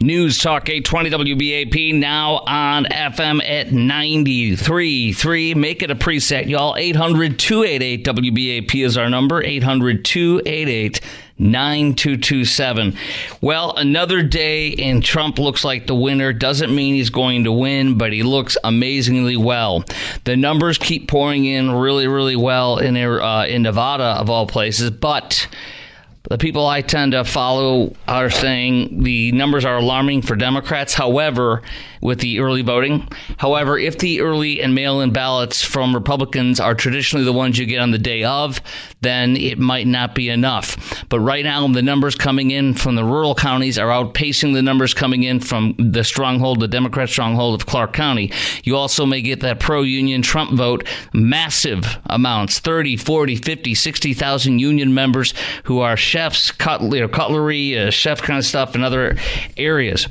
News Talk 820 WBAP, now on FM at 93.3. Make it a preset, y'all. 800-288-WBAP is our number. 800-288-9227. Well, another day and Trump looks like the winner. Doesn't mean he's going to win, but he looks amazingly well. The numbers keep pouring in really, really well in Nevada, of all places, but the people I tend to follow are saying the numbers are alarming for Democrats. However, with the early voting. However, if the early and mail-in ballots from Republicans are traditionally the ones you get on the day of, then it might not be enough. But right now, the numbers coming in from the rural counties are outpacing the numbers coming in from the stronghold, the Democrat stronghold of Clark County. You also may get that pro-union Trump vote, massive amounts, 30, 40, 50, 60,000 union members who are chefs, cutlery, chef kind of stuff in other areas.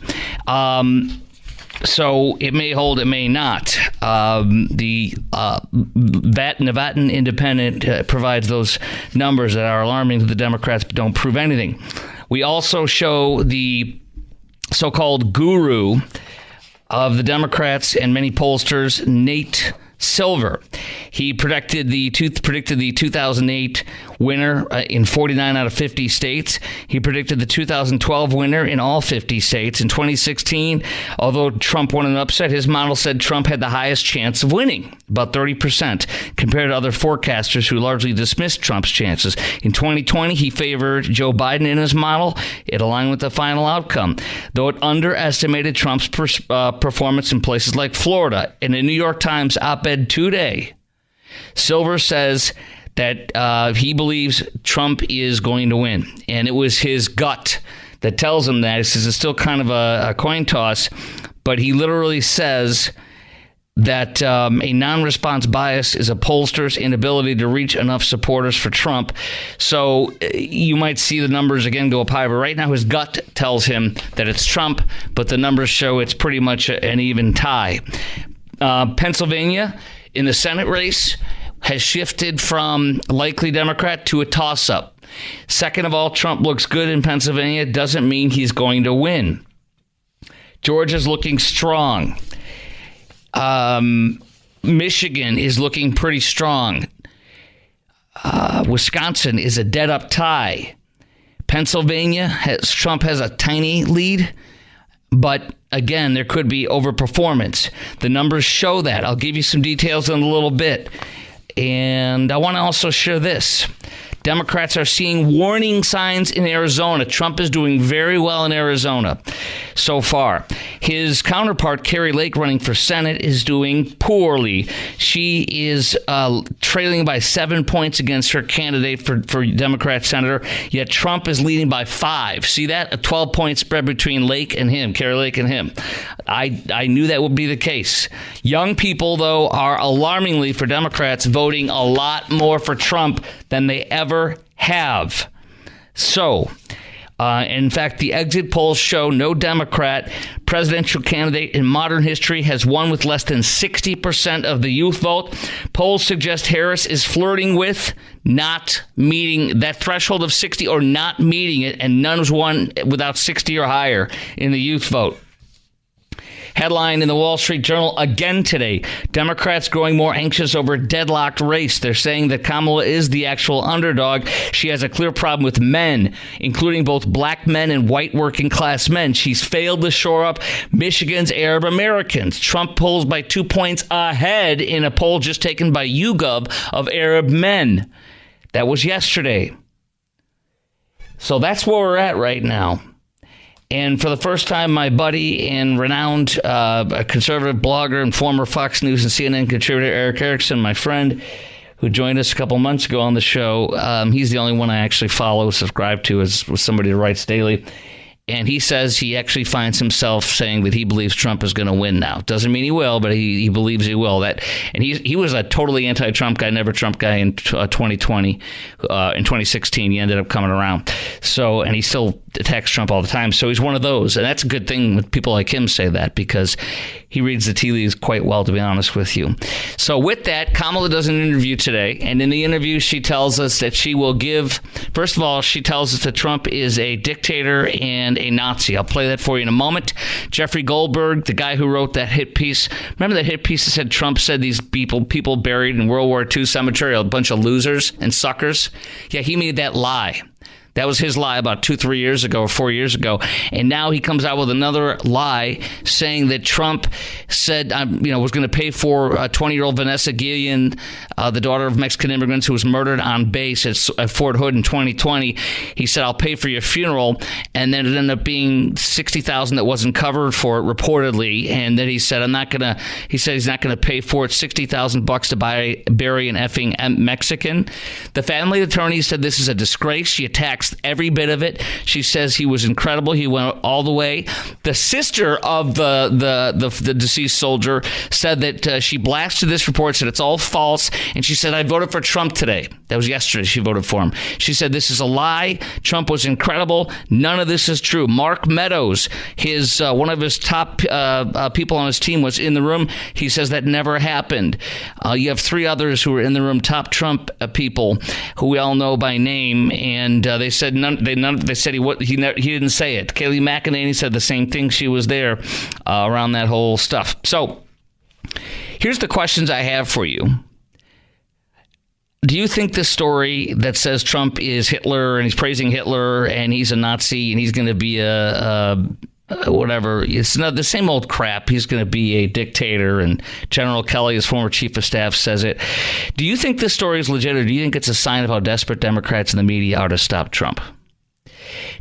So it may hold, it may not. The Nevada Independent provides those numbers that are alarming to the Democrats but don't prove anything. We also show the so-called guru of the Democrats and many pollsters, Nate Silver. He predicted the 2008 winner in 49 out of 50 states. He predicted the 2012 winner in all 50 states. In 2016, although Trump won an upset, his model said Trump had the highest chance of winning, about 30%, compared to other forecasters who largely dismissed Trump's chances. In 2020, he favored Joe Biden in his model. It aligned with the final outcome, though it underestimated Trump's performance in places like Florida. In the New York Times op-ed today, Silver says that he believes Trump is going to win. And it was his gut that tells him that. He says it's still kind of a coin toss, but he literally says that a non-response bias is a pollster's inability to reach enough supporters for Trump. So you might see the numbers again go up high, but right now his gut tells him that it's Trump, but the numbers show it's pretty much an even tie. Pennsylvania, in the Senate race, has shifted from likely Democrat to a toss-up. Second of all, Trump looks good in Pennsylvania. Doesn't mean he's going to win. Georgia's looking strong. Michigan is looking pretty strong. Wisconsin is a dead-up tie. Pennsylvania, Trump has a tiny lead, but again, there could be overperformance. The numbers show that. I'll give you some details in a little bit. And I want to also share this. Democrats are seeing warning signs in Arizona. Trump is doing very well in Arizona so far. His counterpart, Kari Lake, running for Senate, is doing poorly. She is trailing by 7 points against her candidate for Democrat senator, yet Trump is leading by 5. See that? A 12-point spread between Lake and him, Kari Lake and him. I knew that would be the case. Young people, though, are alarmingly for Democrats voting a lot more for Trump than they ever have. So, in fact, the exit polls show no Democrat presidential candidate in modern history has won with less than 60% of the youth vote. Polls suggest Harris is flirting with not meeting that threshold of 60 or not meeting it, and none's won without 60 or higher in the youth vote. Headline in the Wall Street Journal again today, Democrats growing more anxious over a deadlocked race. They're saying that Kamala is the actual underdog. She has a clear problem with men, including both black men and white working class men. She's failed to shore up Michigan's Arab Americans. Trump polls by 2 points ahead in a poll just taken by YouGov of Arab men. That was yesterday. So that's where we're at right now. And for the first time, my buddy and renowned conservative blogger and former Fox News and CNN contributor, Eric Erickson, my friend, who joined us a couple months ago on the show, he's the only one I actually follow, subscribe to, as somebody who writes daily. And he says he actually finds himself saying that he believes Trump is going to win now. Doesn't mean he will, but he believes he will. And he was a totally anti-Trump guy, never Trump guy in 2020. In 2016, he ended up coming around. So, and he still attacks Trump all the time. So he's one of those. And that's a good thing when people like him say that, because he reads the tea leaves quite well, to be honest with you. So with that, Kamala does an interview today. And in the interview, she tells us that she will give, first of all, she tells us that Trump is a dictator and a Nazi. I'll play that for you in a moment. Jeffrey Goldberg, the guy who wrote that hit piece, remember that hit piece that said Trump said these people buried in World War II cemetery are a bunch of losers and suckers? Yeah, he made that lie. That was his lie about 2-3 years ago or 4 years ago. And now he comes out with another lie saying that Trump said, was going to pay for 20-year-old Vanessa Guillen, the daughter of Mexican immigrants who was murdered on base at Fort Hood in 2020. He said, I'll pay for your funeral. And then it ended up being $60,000 that wasn't covered for it, reportedly. And then he said, he's not going to pay for it, $60,000 to bury an effing Mexican. The family attorney said this is a disgrace. She attacks every bit of it. She says he was incredible. He went all the way. The sister of the deceased soldier said that she blasted this report, said it's all false, and she said, I voted for Trump today. That was yesterday. She voted for him. She said this is a lie. Trump was incredible. None of this is true. Mark Meadows, one of his top people on his team, was in the room. He says that never happened. You have 3 others who were in the room, top Trump people, who we all know by name, and they said they said he didn't say it. Kayleigh McEnany said the same thing. She was there around that whole stuff. So here's the questions I have for you. Do you think this story that says Trump is Hitler and he's praising Hitler and he's a Nazi and he's going to be whatever, it's not the same old crap, he's going to be a dictator, and General Kelly, his former chief of staff, says it. Do you think this story is legit, or do you think it's a sign of how desperate Democrats and the media are to stop Trump?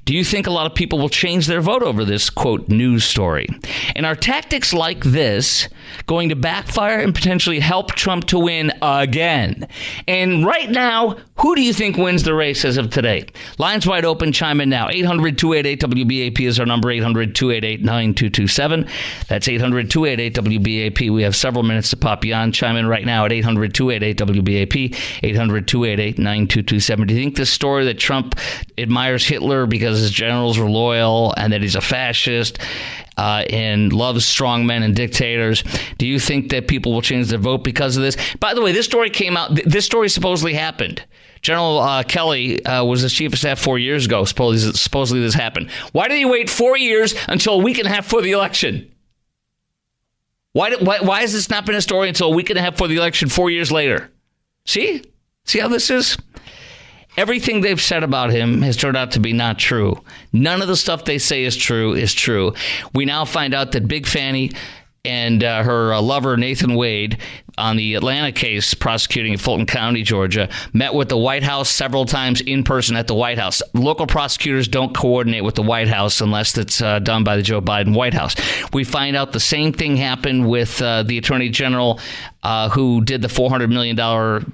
Do you think a lot of people will change their vote over this, quote, news story? And are tactics like this going to backfire and potentially help Trump to win again? And right now, who do you think wins the race as of today? Lines wide open. Chime in now. 800-288-WBAP is our number. 800-288-9227. That's 800-288-WBAP. We have several minutes to pop you on. Chime in right now at 800-288-WBAP. 800-288-9227. Do you think this story that Trump admires Hitler because his generals were loyal and that he's a fascist and loves strong men and dictators, do you think that people will change their vote because of this? By the way, this story came out. This story supposedly happened. General Kelly was the chief of staff 4 years ago. Supposedly this happened. Why did he wait 4 years until a week and a half for the election? Why has this not been a story until a week and a half for the election 4 years later? See how this is? Everything they've said about him has turned out to be not true. None of the stuff they say is true. We now find out that Big Fanny and her lover, Nathan Wade, on the Atlanta case prosecuting in Fulton County, Georgia, met with the White House several times in person at the White House. Local prosecutors don't coordinate with the White House unless it's done by the Joe Biden White House. We find out the same thing happened with the Attorney General who did the $400 million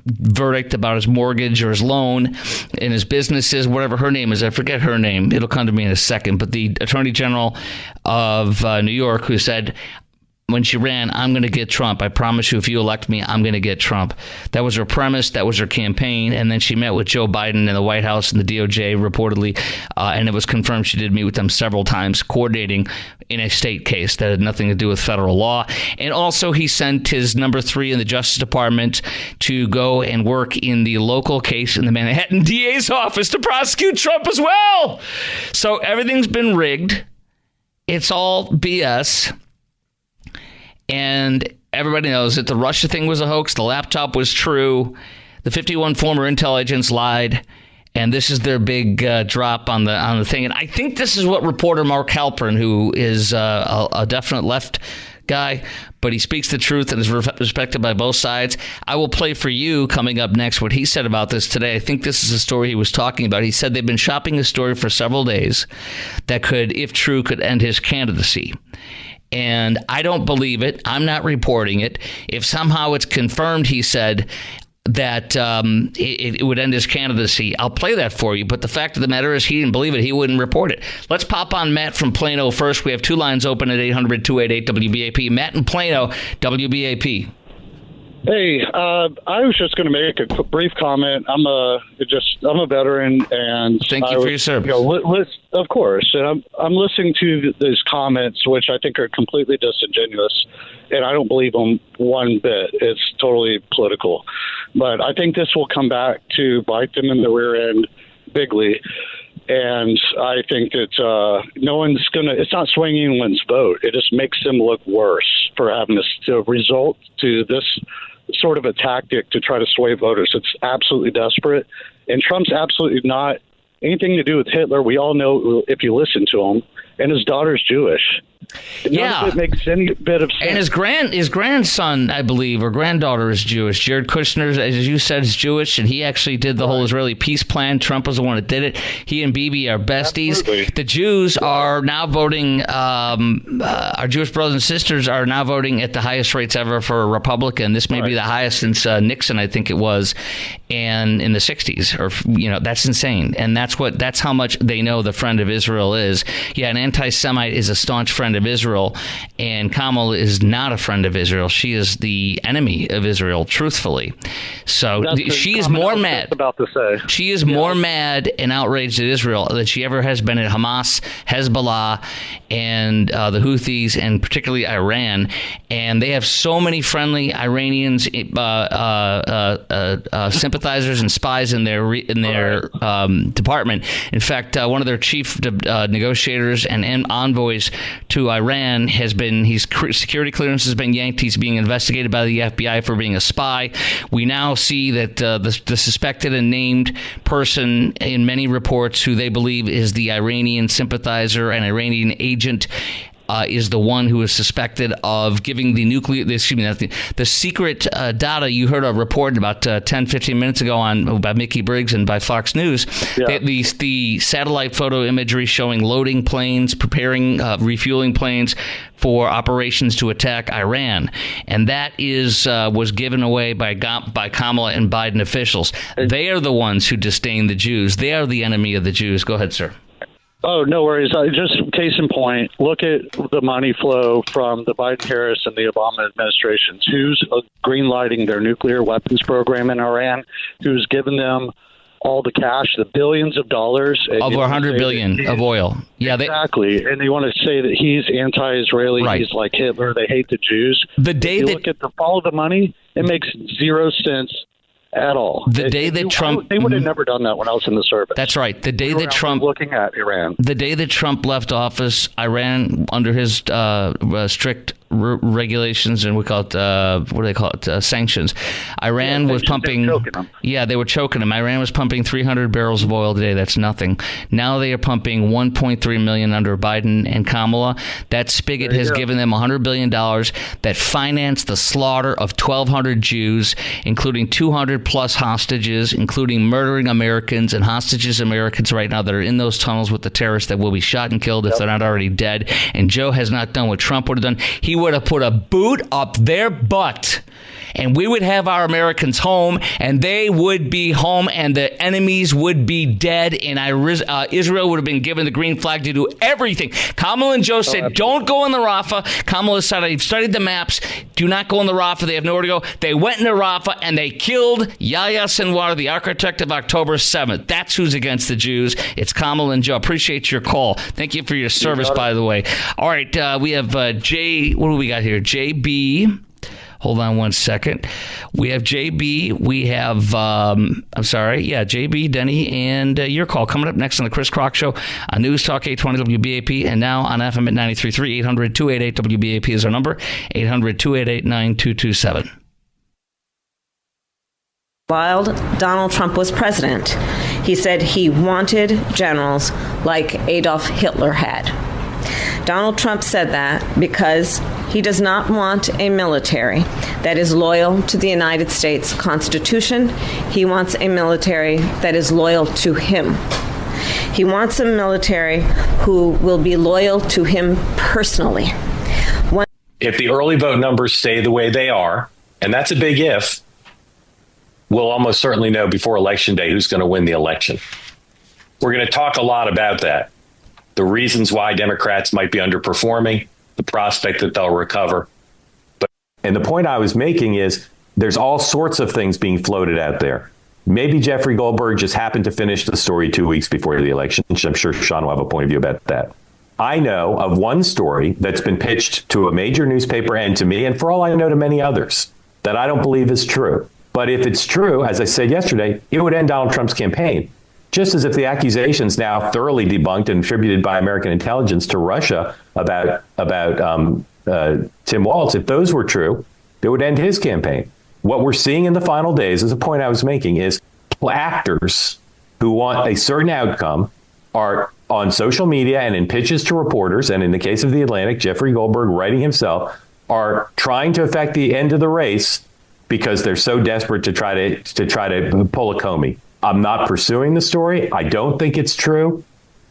verdict about his mortgage or his loan and his businesses, whatever her name is. I forget her name. It'll come to me in a second. But the Attorney General of New York, who said, when she ran, I'm going to get Trump. I promise you, if you elect me, I'm going to get Trump. That was her premise. That was her campaign. And then she met with Joe Biden in the White House and the DOJ, reportedly, and it was confirmed she did meet with them several times, coordinating in a state case that had nothing to do with federal law. And also, he sent his number 3 in the Justice Department to go and work in the local case in the Manhattan DA's office to prosecute Trump as well. So everything's been rigged. It's all BS. And everybody knows that the Russia thing was a hoax. The laptop was true. The 51 former intel agents lied. And this is their big drop on the thing. And I think this is what reporter Mark Halperin, who is a definite left guy, but he speaks the truth and is respected by both sides. I will play for you coming up next what he said about this today. I think this is a story he was talking about. He said they've been shopping a story for several days that could, if true, could end his candidacy. And I don't believe it. I'm not reporting it. If somehow it's confirmed, he said, that it would end his candidacy, I'll play that for you. But the fact of the matter is he didn't believe it. He wouldn't report it. Let's pop on Matt from Plano first. We have 2 lines open at 800-288-WBAP. Matt in Plano, WBAP. Hey, I was just going to make a brief comment. I'm a veteran, and thank you for your service. Of course, and I'm listening to these comments, which I think are completely disingenuous, and I don't believe them one bit. It's totally political, but I think this will come back to bite them in the rear end bigly. And I think that no one's going to, it's not swinging anyone's vote. It just makes them look worse for having to resort to this sort of a tactic to try to sway voters. It's absolutely desperate. And Trump's absolutely not anything to do with Hitler. We all know if you listen to him. And his daughter's Jewish. None of it makes any bit of sense. And his grandson, I believe, or granddaughter is Jewish. Jared Kushner, as you said, is Jewish, and he actually did the whole Israeli peace plan. Trump was the one that did it. He and Bibi are besties. Absolutely. The Jews are now voting. Our Jewish brothers and sisters are now voting at the highest rates ever for a Republican. This may be the highest since Nixon, I think it was, and in the 60s. Or that's insane. And that's how much they know the friend of Israel is. Yeah, an anti-Semite is a staunch friend of Israel, and Kamala is not a friend of Israel. She is the enemy of Israel, truthfully. So she is more mad. About to say. She is more mad and outraged at Israel than she ever has been at Hamas, Hezbollah, and the Houthis, and particularly Iran. And they have so many friendly Iranians, sympathizers and spies in their department. In fact, one of their chief negotiators and envoys to Iran security clearance has been yanked. He's being investigated by the FBI for being a spy. We now see that the suspected and named person in many reports who they believe is the Iranian sympathizer and Iranian agent is the one who is suspected of giving the secret data. You heard a report about 10, 15 minutes ago by Mickey Briggs and by Fox News. Yeah. The satellite photo imagery showing loading planes, preparing, refueling planes for operations to attack Iran. And that was given away by Kamala and Biden officials. They are the ones who disdain the Jews. They are the enemy of the Jews. Go ahead, sir. Oh, no worries. Just case in point, look at the money flow from the Biden-Harris and the Obama administrations. Who's green-lighting their nuclear weapons program in Iran? Who's given them all the cash, the billions of dollars? Over $100 billion of oil. Yeah, exactly. And they want to say that he's anti-Israeli. Right. He's like Hitler. They hate the Jews. Look at follow the money, it makes zero sense at all. They would have never done that when I was in the service. That's right. The day that Trump left office, Iran, under his strict regulations, and we call it what do they call it? Sanctions. Iran was pumping. They were choking him. Iran was pumping 300 barrels of oil a day. That's nothing. Now they are pumping 1.3 million under Biden and Kamala. That spigot has given them $100 billion that financed the slaughter of 1,200 Jews, including 200 plus hostages, including murdering Americans and hostages Americans right now that are in those tunnels with the terrorists that will be shot and killed if they're not already dead. And Joe has not done what Trump would have done. He would have put a boot up their butt, and we would have our Americans home, and they would be home, and the enemies would be dead, and Israel would have been given the green flag to do everything. Kamala and Joe said, don't go in the Rafah. Kamala said, I've studied the maps. Do not go in the Rafah. They have nowhere to go. They went in the Rafah, and they killed Yahya Sinwar, the architect of October 7th. That's who's against the Jews. It's Kamala and Joe. Appreciate your call. Thank you for your service, by the way. All right, we have Jay. What do we got here? JB. Hold on one second. We have JB. We have, JB, Denny, and your call coming up next on the Chris Crock Show on News Talk 820 WBAP, and now on FM at 93.3. 800-288 WBAP is our number. 800-288-9227. While Donald Trump was president, he said he wanted generals like Adolf Hitler had. Donald Trump said that because he does not want a military that is loyal to the United States Constitution. He wants a military that is loyal to him. He wants a military who will be loyal to him personally. If the early vote numbers stay the way they are, and that's a big if, we'll almost certainly know before Election Day who's going to win the election. We're going to talk a lot about that. The reasons why Democrats might be underperforming, the prospect that they'll recover. And the point I was making is There's all sorts of things being floated out there. Maybe Jeffrey Goldberg just happened to finish the story 2 weeks before the election. I'm sure Sean will have a point of view about that. I know of one story that's been pitched to a major newspaper and to me, and for all I know to many others, that I don't believe is true. But if it's true, as I said yesterday, it would end Donald Trump's campaign. Just as if the accusations now thoroughly debunked and attributed by American intelligence to Russia about Tim Walz, if those were true, it would end his campaign. What we're seeing in the final days, is a point I was making, is actors who want a certain outcome are on social media and in pitches to reporters, and in the case of The Atlantic, Jeffrey Goldberg writing himself, are trying to affect the end of the race because they're so desperate to try to pull a Comey. I'm not pursuing the story. I don't think it's true.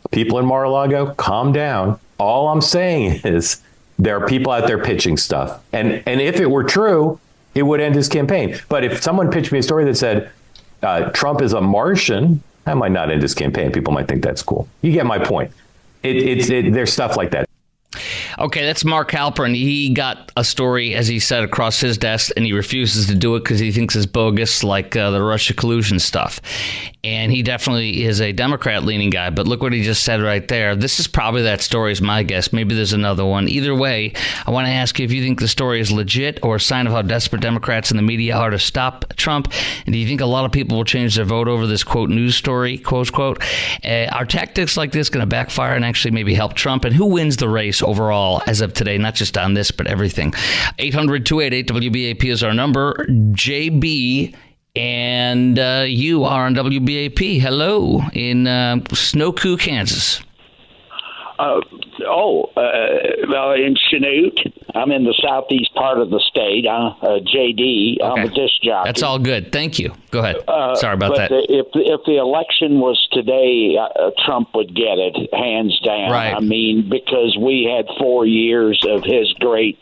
People in Mar-a-Lago, calm down. All I'm saying is there are people out there pitching stuff. And if it were true, it would end his campaign. But if someone pitched me a story that said Trump is a Martian, that might not end his campaign. People might think that's cool. You get my point. There's stuff like that. Okay, that's Mark Halperin. He got a story, as he said, across his desk, and he refuses to do it because he thinks it's bogus, like the Russia collusion stuff. And he definitely is a Democrat-leaning guy. But look what he just said right there. This is probably that story, is my guess. Maybe there's another one. Either way, I want to ask you if you think the story is legit or a sign of how desperate Democrats and the media are to stop Trump. And do you think a lot of people will change their vote over this, quote, news story, close quote? Are tactics like this going to backfire and actually maybe help Trump? And who wins the race overall as of today, not just on this, but everything? 800-288-WBAP is our number. JB, and you are on WBAP. Hello in Snowcoo, Kansas. Well, in Chanute. I'm in the southeast part of the state. JD, okay. I'm a disc jockey. That's all good. Thank you. Go ahead. Sorry about that. If the election was today, Trump would get it, hands down. Right. I mean, because we had 4 years of his great.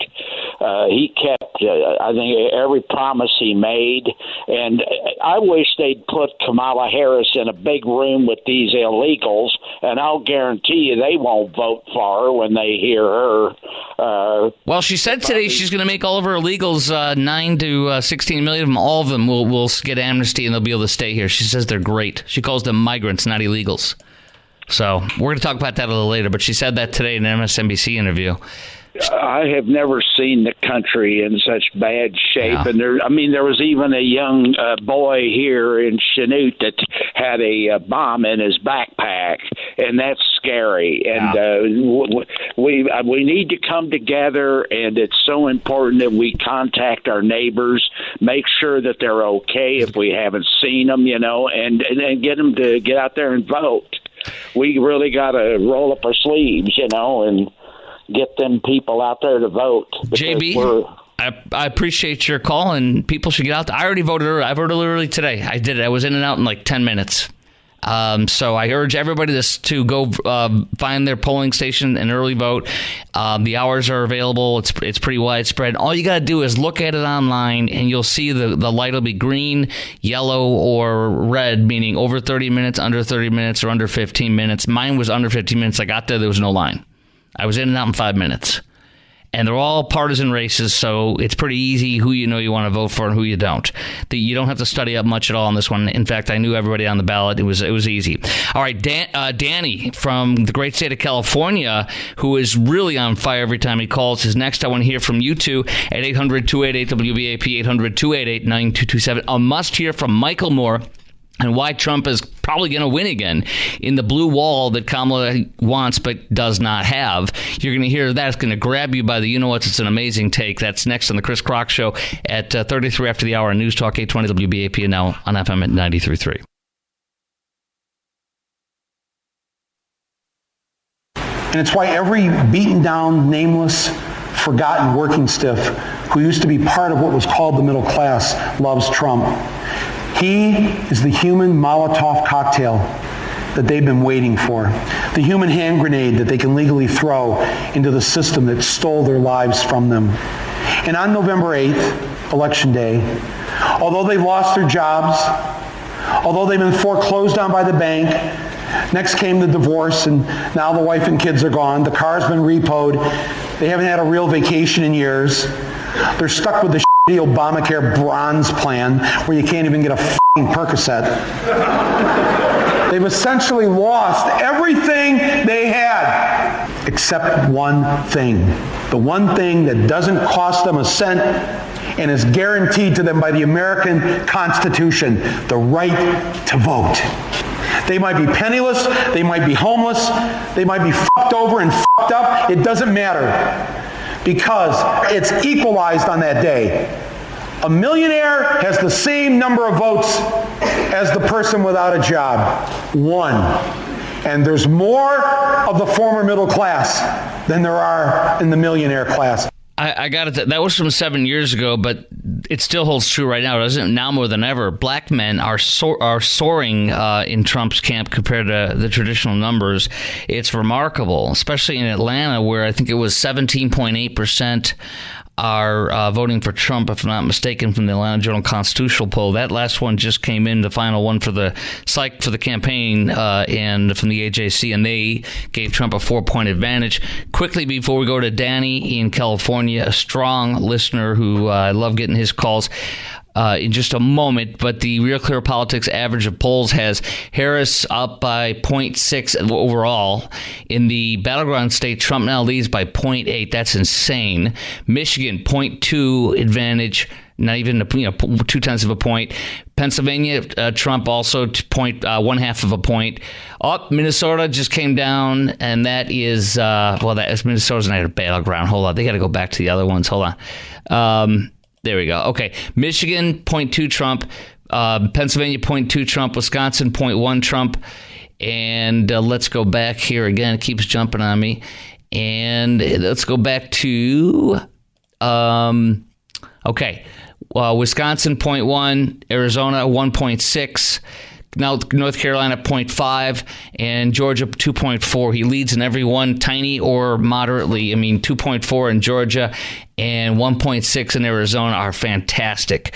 He kept, I think, every promise he made. And I wish they'd put Kamala Harris in a big room with these illegals, and I'll guarantee you they won't vote for her when they hear her. Well, she said today she's going to make all of her illegals, 9 to 16 million of them, all of them will get amnesty and they'll be able to stay here. She says they're great. She calls them migrants, not illegals. So we're going to talk about that a little later, but she said that today in an MSNBC interview. I have never seen the country in such bad shape. Yeah. And there was even a young boy here in Chanute that had a bomb in his backpack, and that's scary. And we need to come together, and it's so important that we contact our neighbors, make sure that they're okay if we haven't seen them, and get them to get out there and vote. We really got to roll up our sleeves, and get them people out there to vote. JB, I appreciate your call, and people should get out there. I already voted early. I voted early today. I did it. I was in and out in like 10 minutes. So I urge everybody to go find their polling station and early vote. The hours are available. It's pretty widespread. All you got to do is look at it online, and you'll see the light will be green, yellow, or red, meaning over 30 minutes, under 30 minutes, or under 15 minutes. Mine was under 15 minutes. I got there was no line. I was in and out in 5 minutes. And they're all partisan races, so it's pretty easy who you want to vote for and who you don't. You don't have to study up much at all on this one. In fact, I knew everybody on the ballot. It was easy. All right, Danny from the great state of California, who is really on fire every time he calls, is next. I want to hear from you two at 800-288-WBAP, 800-288-9227. A must hear from Michael Moore and why Trump is probably going to win again in the blue wall that Kamala wants but does not have. You're going to hear that. It's going to grab you by the you-know-what. It's an amazing take. That's next on the Chris Crock Show at 33 after the hour on News Talk 820 WBAP and now on FM at 93.3. And it's why every beaten down, nameless, forgotten working stiff who used to be part of what was called the middle class loves Trump. He is the human Molotov cocktail that they've been waiting for, the human hand grenade that they can legally throw into the system that stole their lives from them. And on November 8th, Election Day, although they've lost their jobs, although they've been foreclosed on by the bank, next came the divorce, and now the wife and kids are gone, the car's been repoed, they haven't had a real vacation in years, they're stuck with the Obamacare bronze plan where you can't even get a Percocet. They've essentially lost everything they had except one thing. The one thing that doesn't cost them a cent and is guaranteed to them by the American Constitution, the right to vote. They might be penniless, they might be homeless, they might be fucked over and fucked up. It doesn't matter because it's equalized on that day. A millionaire has the same number of votes as the person without a job. One. And there's more of the former middle class than there are in the millionaire class. I got it. That was from 7 years ago, but it still holds true right now, doesn't it? Now more than ever, black men are soaring in Trump's camp compared to the traditional numbers. It's remarkable, especially in Atlanta, where I think it was 17.8% are voting for Trump, if I'm not mistaken, from the Atlanta Journal-Constitutional poll. That last one just came in, the final one for the campaign and from the AJC, and they gave Trump a 4-point advantage. Quickly, before we go to Danny in California, a strong listener who I love getting his calls in just a moment, but the Real Clear Politics average of polls has Harris up by 0.6 overall. In the battleground state, Trump now leads by 0.8. That's insane. Michigan, 0.2 advantage, not even 0.2 of a point. Pennsylvania, Trump also 0.1/2 of a point. Minnesota just came down, and that is Minnesota's not a battleground. Hold on, they got to go back to the other ones. Hold on. There we go. Okay. Michigan, 0.2 Trump. Pennsylvania, 0.2 Trump. Wisconsin, 0.1 Trump. And let's go back here again. It keeps jumping on me. And let's go back to, Wisconsin, 0.1. Arizona, 1.6. Now North Carolina, 0.5, and Georgia, 2.4. He leads in every one, tiny or moderately. 2.4 in Georgia and 1.6 in Arizona are fantastic.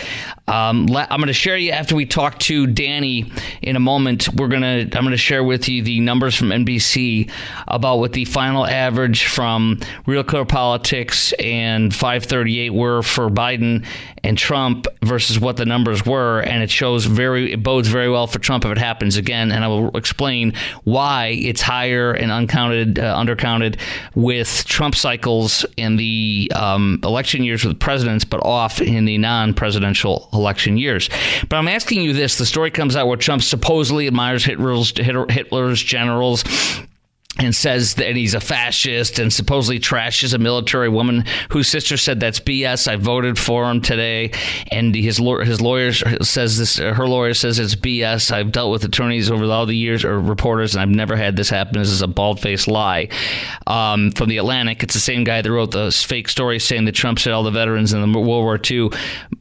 I'm going to share you after we talk to Danny in a moment. I'm going to share with you the numbers from NBC about what the final average from Real Clear Politics and 538 were for Biden and Trump versus what the numbers were, and it bodes very well for Trump if it happens again, and I will explain why it's higher and undercounted with Trump cycles in the election years with presidents, but off in the non-presidential election years. But I'm asking you this. The story comes out where Trump supposedly admires Hitler's generals and says that he's a fascist and supposedly trashes a military woman whose sister said that's BS. I voted for him today. And his lawyer says this, her lawyer says it's BS. I've dealt with attorneys over all the years, or reporters, and I've never had this happen. This is a bald-faced lie. From the Atlantic, it's the same guy that wrote the fake story saying that Trump said all the veterans in the World War II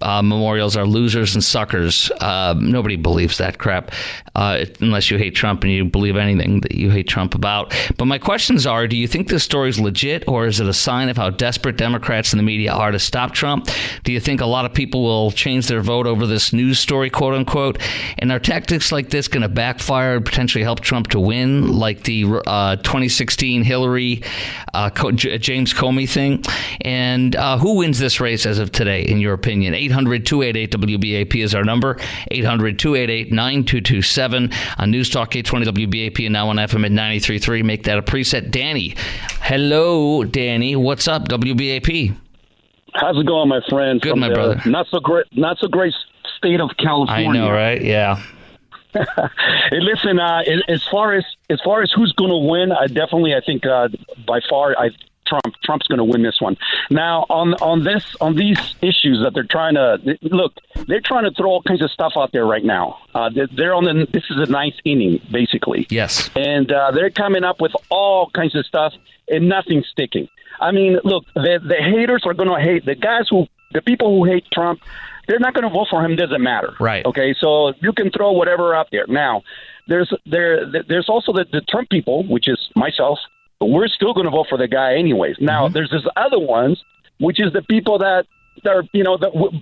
memorials are losers and suckers. Nobody believes that crap, unless you hate Trump and you believe anything that you hate Trump about. But my questions are, do you think this story is legit, or is it a sign of how desperate Democrats and the media are to stop Trump? Do you think a lot of people will change their vote over this news story, quote unquote? And are tactics like this going to backfire and potentially help Trump to win, like the 2016 Hillary James Comey thing? And who wins this race as of today, in your opinion? 800-288-WBAP is our number. 800-288-9227 on News Talk 820 WBAP and now on FM at 93.3. Make that a preset. Danny. Hello, Danny. What's up, WBAP? How's it going, my friend? Good, my brother. Not so great state of California. I know, right? Yeah. Hey, listen, as far as who's going to win, I think by far Trump's going to win this one. Now, on these issues that they're trying to throw all kinds of stuff out there right now. This is a ninth inning, basically. Yes. And they're coming up with all kinds of stuff, and nothing's sticking. Look, the haters are going to hate the people who hate Trump. They're not going to vote for him. Doesn't matter. Right. Okay. So you can throw whatever out there. Now, there's also the Trump people, which is myself. But we're still going to vote for the guy anyways. Now, there's this other ones, which is the people that are,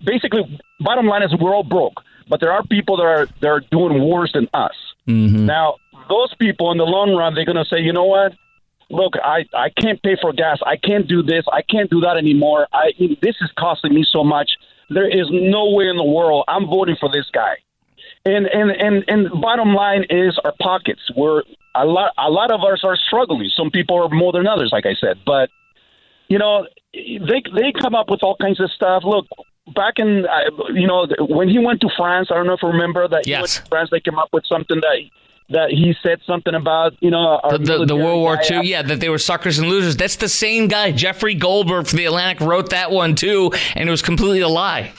basically, bottom line is we're all broke. But there are people that are doing worse than us. Mm-hmm. Now, those people in the long run, they're going to say, you know what? Look, I can't pay for gas. I can't do this. I can't do that anymore. This is costing me so much. there is no way in the world I'm voting for this guy. And bottom line is our pockets. A lot of us are struggling. Some people are more than others, like I said. But they come up with all kinds of stuff. Look, back in when he went to France, I don't know if you remember that. Yes. He went to France. They came up with something that he said something about the World War II. Yeah, that they were suckers and losers. That's the same guy. Jeffrey Goldberg for the Atlantic wrote that one too, and it was completely a lie.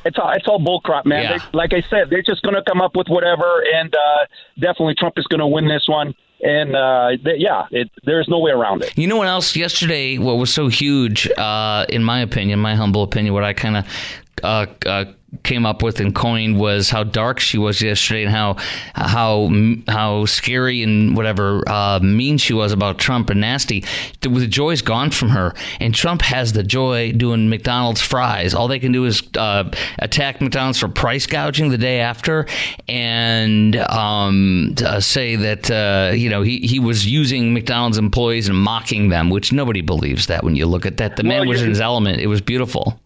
It's all bullcrap, man. Yeah. Like I said, they're just going to come up with whatever, and definitely Trump is going to win this one. And there's no way around it. You know what else? Yesterday, what was so huge, in my opinion, my humble opinion, what I kind of came up with and coined was how dark she was yesterday, and how scary and whatever mean she was about Trump and nasty. The joy's gone from her, and Trump has the joy doing McDonald's fries. All they can do is attack McDonald's for price gouging the day after, and say that he was using McDonald's employees and mocking them, which nobody believes that when you look at that. The man was in his element. It was beautiful.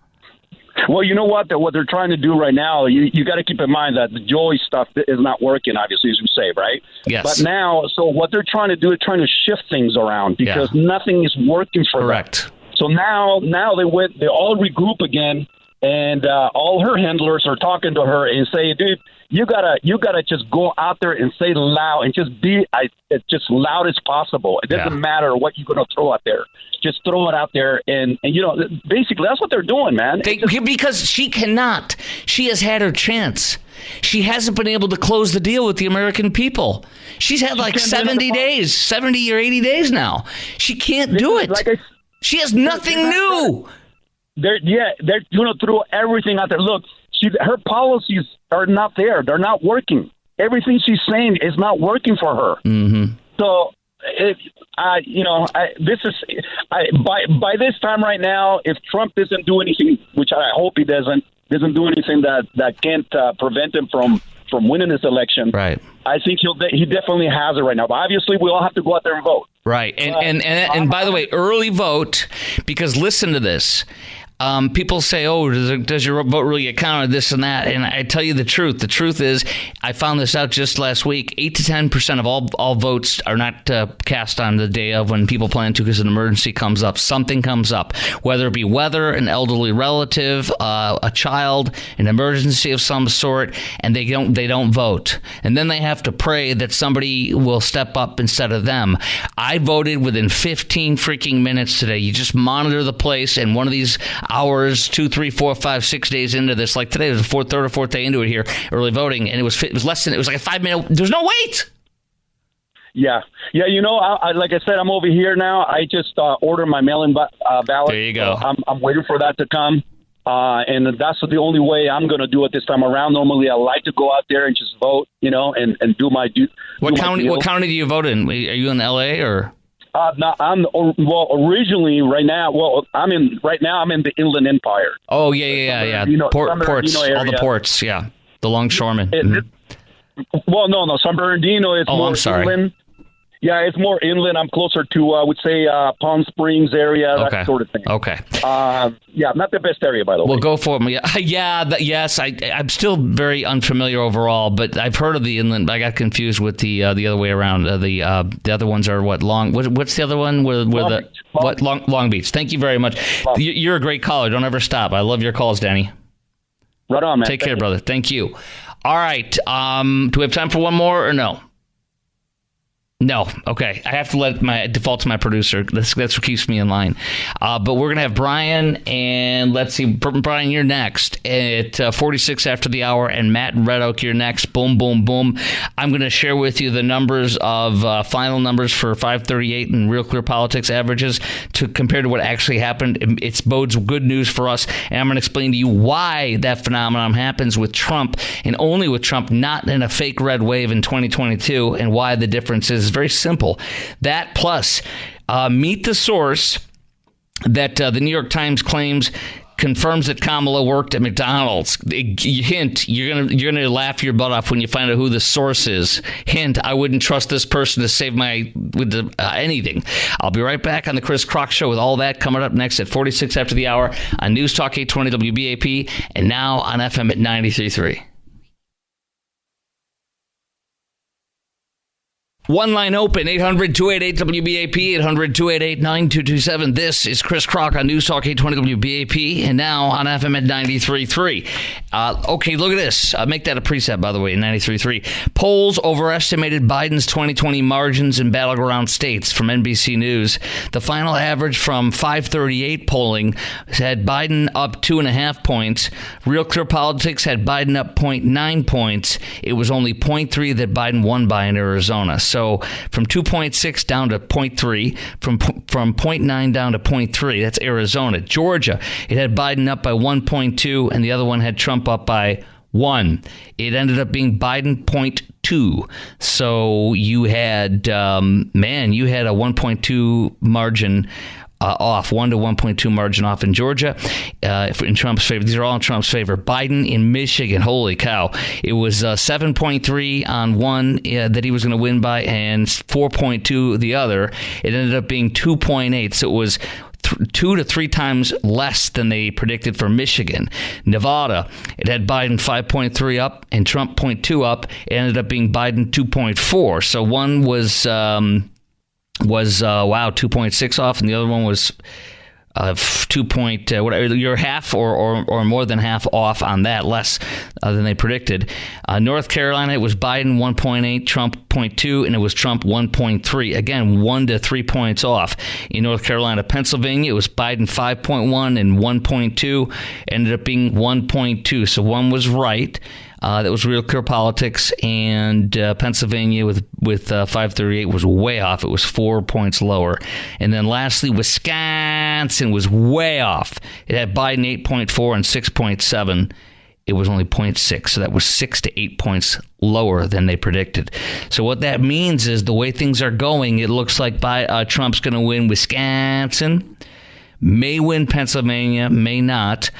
Well, you know what? What they're trying to do right now, you got to keep in mind that the joy stuff is not working, obviously, as you say, right? Yes. But now, so what they're trying to do is trying to shift things around because nothing is working for them. Correct. So now they all regroup again, and all her handlers are talking to her and say, dude, you gotta just go out there and say loud and just be just loud as possible. It doesn't matter what you're gonna throw out there. Just throw it out there, and basically that's what they're doing, man. Because she cannot. She has had her chance. She hasn't been able to close the deal with the American people. She's had like 70 or 80 days now. She can't do it. She has nothing new. They're going to throw everything out there. Look, her policies are not there. They're not working. Everything she's saying is not working for her. Mm-hmm. So, by this time right now, if Trump doesn't do anything, which I hope he doesn't do anything that can't prevent him from winning this election, right? I think he definitely has it right now. But obviously, we all have to go out there and vote. Right, and by the way, early vote, because listen to this. People say, oh, does your vote really get counted, this and that? And I tell you the truth. The truth is, I found this out just last week, 8 to 10% of all votes are not cast on the day of when people plan to because an emergency comes up. Something comes up, whether it be weather, an elderly relative, a child, an emergency of some sort, and they don't vote. And then they have to pray that somebody will step up instead of them. I voted within 15 freaking minutes today. You just monitor the place, and one of these hours, 2, 3, 4, 5, 6 days into this, like today was the third or fourth day into it here, early voting, and it was like a 5-minute. There's no wait. Yeah. Like I said, I'm over here now. I just ordered my mail-in ballot. There you go. So I'm waiting for that to come, and that's the only way I'm going to do it this time around. Normally, I like to go out there and just vote, and do my due. What county do you vote in? Are you in L.A. or? No, originally right now. Well, I'm in the Inland Empire. Oh yeah. Ports, all the ports, yeah. The longshoremen. Well, no, San Bernardino is more inland. Yeah, it's more inland. I'm closer to, I would say, Palm Springs area, that sort of thing. Okay. Not the best area, by the way. Well, go for it. Yes. I'm still very unfamiliar overall, but I've heard of the inland. I got confused with the other way around. The other ones are what? What's the other one? Long Beach. Thank you very much. You're a great caller. Don't ever stop. I love your calls, Danny. Right on, man. Take care, brother. Thank you. All right. Do we have time for one more or no? No. Okay. I have to default to my producer. That's what keeps me in line. But we're going to have Brian, and let's see. Brian, you're next at 46 after the hour, and Matt and Red Oak, you're next. Boom, boom, boom. I'm going to share with you the numbers of final numbers for 538 and Real Clear Politics averages compared to what actually happened. It bodes good news for us, and I'm going to explain to you why that phenomenon happens with Trump, and only with Trump, not in a fake red wave in 2022, and why the difference is very simple. That plus meet the source that the New York Times claims confirms that Kamala worked at McDonald's. Hint, you're gonna laugh your butt off when you find out who the source is. Hint, I wouldn't trust this person to save anything. I'll be right back on the Chris Crock Show with all that coming up next at 46 after the hour on News Talk 820 WBAP and now on FM at 93.3. One line open, 800-288-WBAP, 800-288-9227. This is Chris Crock on News Talk 820 WBAP, and now on FM at 93.3. Okay, look at this. Make that a preset, by the way, 93.3. Polls overestimated Biden's 2020 margins in battleground states from NBC News. The final average from 538 polling had Biden up 2.5 points. Real Clear Politics had Biden up 0.9 points. It was only 0.3 that Biden won by in Arizona. So from 2.6 down to 0.3, from 0.9 down to 0.3. That's Arizona. Georgia, it had Biden up by 1.2, and the other one had Trump up by 1. It ended up being Biden 0.2. So you had, you had a 1.2 margin off, 1 to 1.2 margin off in Georgia, in Trump's favor. These are all in Trump's favor. Biden in Michigan, holy cow. It was 7.3 on one that he was going to win by and 4.2 the other. It ended up being 2.8, so it was 2 to 3 times less than they predicted for Michigan. Nevada, it had Biden 5.3 up and Trump 0.2 up. It ended up being Biden 2.4. So one was 2.6 off, and the other one was 2. Whatever. You're half or more than half off on that, less than they predicted. North Carolina, it was Biden 1.8, Trump 0.2, and it was Trump 1.3. Again, 1 to 3 points off in North Carolina. Pennsylvania, it was Biden 5.1 and 1.2, ended up being 1.2. So one was right. That was Real Clear Politics, and Pennsylvania with 538 was way off. It was 4 points lower. And then lastly, Wisconsin was way off. It had Biden 8.4 and 6.7. It was only 0.6, so that was 6 to 8 points lower than they predicted. So what that means is the way things are going, it looks like Trump's going to win Wisconsin, may win Pennsylvania, may not.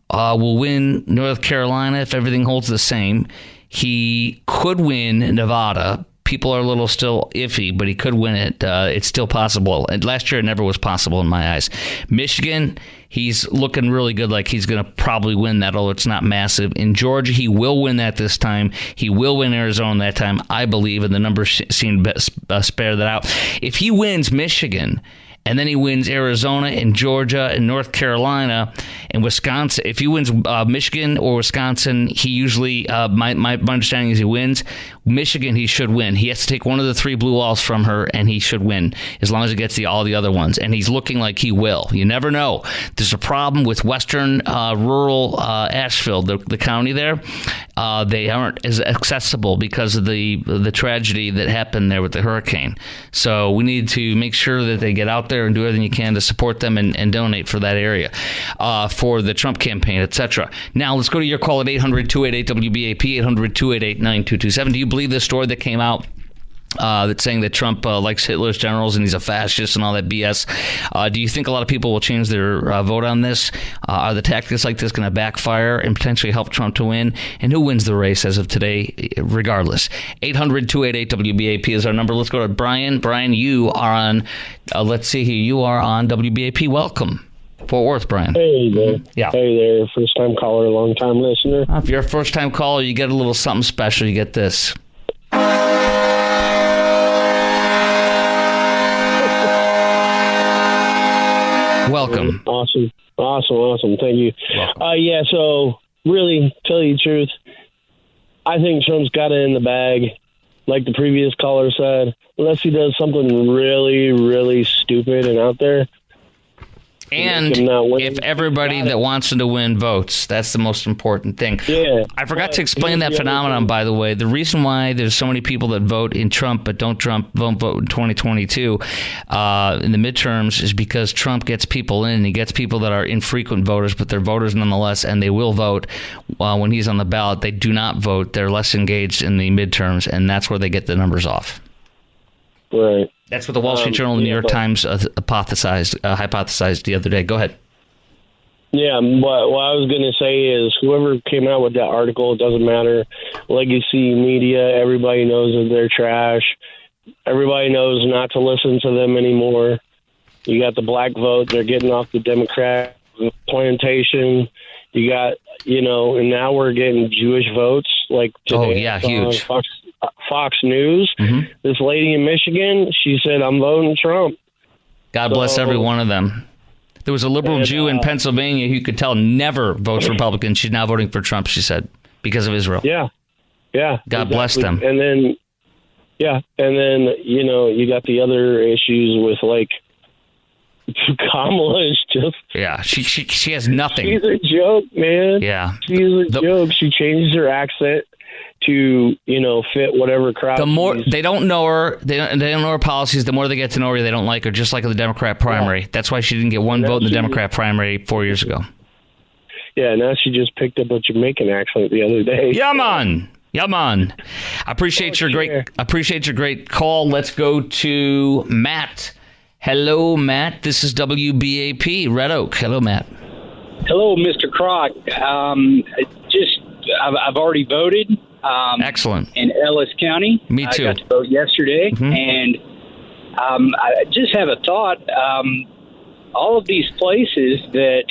Will win North Carolina if everything holds the same. He could win Nevada. People are a little still iffy, but he could win it. It's still possible. And last year, it never was possible in my eyes. Michigan, he's looking really good, like he's going to probably win that, although it's not massive. In Georgia, he will win that this time. He will win Arizona that time, I believe, and the numbers seem to spare that out. If he wins Michigan, and then he wins Arizona and Georgia and North Carolina and Wisconsin. If he wins Michigan or Wisconsin, he usually, my understanding is he wins. Michigan, he should win. He has to take one of the 3 blue walls from her, and he should win as long as he gets all the other ones. And he's looking like he will. You never know. There's a problem with western rural Asheville, the county there. They aren't as accessible because of the tragedy that happened there with the hurricane. So we need to make sure that they get out there and do everything you can to support them and donate for that area, for the Trump campaign, etc. Now, let's go to your call at 800-288-WBAP, 800-288-9227. Do you believe this story that came out that's saying that Trump likes Hitler's generals and he's a fascist and all that BS? Do you think a lot of people will change their vote on this? Are the tactics like this going to backfire and potentially help Trump to win? And who wins the race as of today, regardless? 800-288-WBAP is our number. Let's go to Brian. Brian, you are on, let's see here, you are on WBAP. Welcome. Fort Worth, Brian. Hey there. Yeah. Hey there. First time caller, long time listener. If you're a first time caller, you get a little something special. You get this. Welcome. Awesome. Thank you. Yeah, so really, tell you the truth, I think Trump's got it in the bag, like the previous caller said, unless he does something really, really stupid and out there. And if everybody that wants him to win votes, that's the most important thing. Yeah. I forgot to explain that phenomenon, by the way. The reason why there's so many people that vote in Trump but don't vote in 2022 in the midterms is because Trump gets people in. He gets people that are infrequent voters, but they're voters nonetheless, and they will vote when he's on the ballot. They do not vote. They're less engaged in the midterms, and that's where they get the numbers off. Right. That's what the Wall Street Journal and the New York Times hypothesized the other day. Go ahead. Yeah, but what I was going to say is whoever came out with that article, it doesn't matter. Legacy media, everybody knows that they're trash. Everybody knows not to listen to them anymore. You got the black vote. They're getting off the Democrat plantation. You got, and now we're getting Jewish votes. Like today, oh, yeah, huge. Fox News. Mm-hmm. This lady in Michigan, she said, I'm voting Trump. God bless every one of them. There was a liberal Jew in Pennsylvania who you could tell never votes Republican. She's now voting for Trump, she said, because of Israel. Yeah. God bless them. And then, you got the other issues with, like, Kamala is just... Yeah, she has nothing. She's a joke, man. Yeah. She's a joke. She changes her accent to, fit whatever crowd. The more they don't know her, they don't know her policies, the more they get to know her, they don't like her, just like in the Democrat primary. Yeah. That's why she didn't get one vote in the Democrat primary 4 years ago. Yeah, now she just picked up a Jamaican accent the other day. Yeah, man. I appreciate your great call. Let's go to Matt. Hello, Matt. This is WBAP, Red Oak. Hello, Matt. Hello, Mr. Kroc. I've already voted. Excellent. In Ellis County. Me too. I got to vote yesterday, and I just have a thought. All of these places that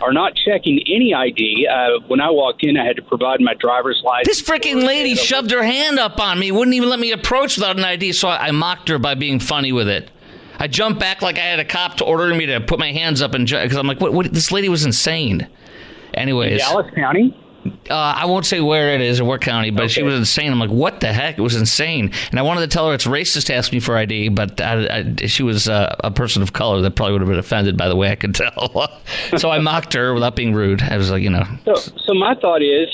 are not checking any ID. When I walked in, I had to provide my driver's license. This freaking lady shoved her hand up on me, wouldn't even let me approach without an ID, so I mocked her by being funny with it. I jumped back like I had a cop ordering me to put my hands up because I'm like, what? This lady was insane. Anyways. In Dallas County? I won't say where it is or what county, but she was insane. I'm like, what the heck? It was insane. And I wanted to tell her it's racist to ask me for ID, but she was a person of color that probably would have been offended by the way I could tell. So I mocked her without being rude. I was like, So my thought is,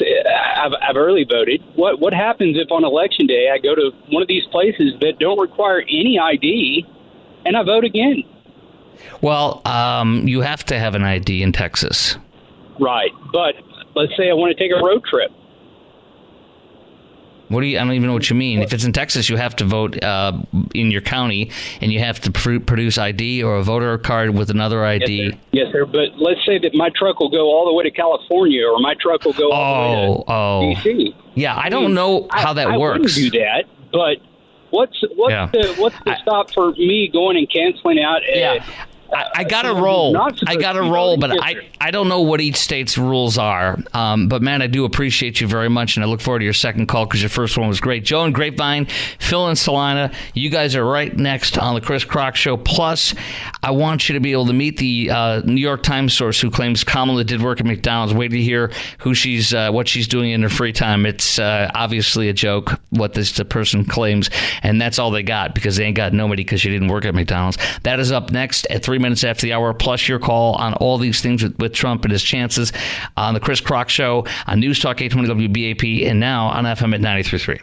I've early voted. What happens if on election day I go to one of these places that don't require any ID and I vote again? Well, you have to have an ID in Texas. Right, but let's say I want to take a road trip. I don't even know what you mean. If it's in Texas, you have to vote in your county, and you have to produce ID or a voter card with another ID. Yes, sir. But let's say that my truck will go all the way to California, or my truck will go all the way to D.C. Yeah, I don't know how that works. I wouldn't do that, but what's the stop for me going and canceling out? I got to roll. But I don't know what each state's rules are. But, man, I do appreciate you very much, and I look forward to your second call because your first one was great. Joe in Grapevine, Phil in Salina, you guys are right next on the Chris Kroc Show. Plus, I want you to be able to meet the New York Times source who claims Kamala did work at McDonald's. Wait to hear what she's doing in her free time. It's obviously a joke what the person claims, and that's all they got because they ain't got nobody because she didn't work at McDonald's. That is up next at 3 minutes after the hour, plus your call on all these things with Trump and his chances on the Chris Kroc Show on News Talk 820 WBAP and now on FM at 93.3.